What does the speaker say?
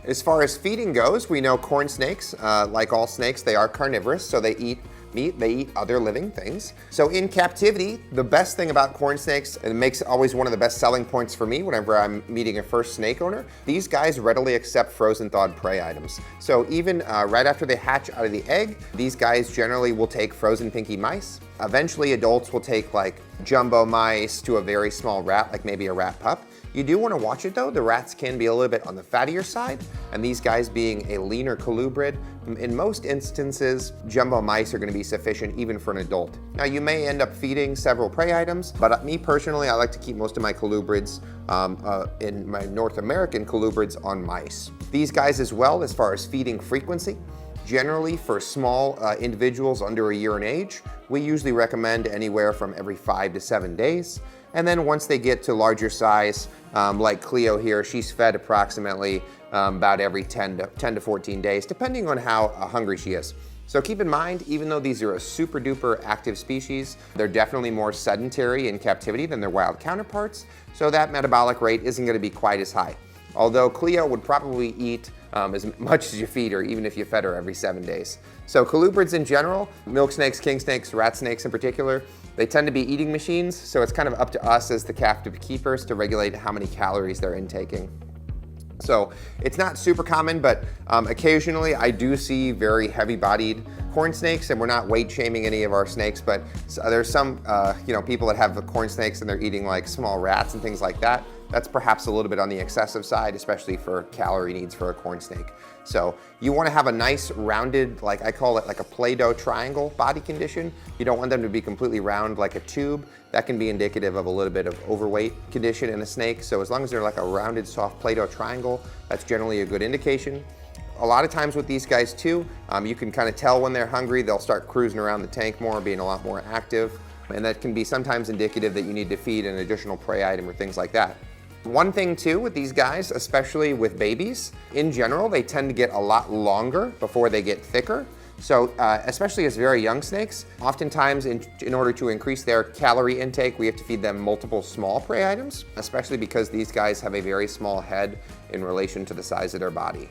As far as feeding goes, we know corn snakes, like all snakes, they are carnivorous, so they eat meat, they eat other living things. So in captivity, the best thing about corn snakes, and it makes it always one of the best selling points for me whenever I'm meeting a first snake owner, these guys readily accept frozen thawed prey items. So even right after they hatch out of the egg, these guys generally will take frozen pinky mice. Eventually adults will take like jumbo mice to a very small rat, like maybe a rat pup. You do want to watch it though. The rats can be a little bit on the fattier side, and these guys being a leaner colubrid, in most instances, jumbo mice are going to be sufficient even for an adult. Now you may end up feeding several prey items, but me personally, I like to keep most of my colubrids, in my North American colubrids, on mice. These guys as well, as far as feeding frequency, generally for small individuals under a year in age, we usually recommend anywhere from every 5 to 7 days. And then once they get to larger size, like Cleo here, she's fed approximately about every 10 to 14 days, depending on how hungry she is. So keep in mind, even though these are a super duper active species, they're definitely more sedentary in captivity than their wild counterparts, so that metabolic rate isn't going to be quite as high. Although Cleo would probably eat as much as you feed her, even if you fed her every 7 days. So colubrids in general, milk snakes, king snakes, rat snakes in particular, they tend to be eating machines, so it's kind of up to us as the captive keepers to regulate how many calories they're intaking. So it's not super common, but occasionally I do see very heavy-bodied corn snakes, and we're not weight shaming any of our snakes, but there's some people that have the corn snakes and they're eating like small rats and things like that. That's perhaps a little bit on the excessive side, especially for calorie needs for a corn snake. So you want to have a nice rounded, like I call it like a Play-Doh triangle body condition. You don't want them to be completely round like a tube. That can be indicative of a little bit of overweight condition in a snake. So as long as they're like a rounded, soft Play-Doh triangle, that's generally a good indication. A lot of times with these guys too, you can kind of tell when they're hungry. They'll start cruising around the tank more, being a lot more active. And that can be sometimes indicative that you need to feed an additional prey item or things like that. One thing too with these guys, especially with babies, in general, they tend to get a lot longer before they get thicker. So especially as very young snakes, oftentimes in order to increase their calorie intake, we have to feed them multiple small prey items, especially because these guys have a very small head in relation to the size of their body.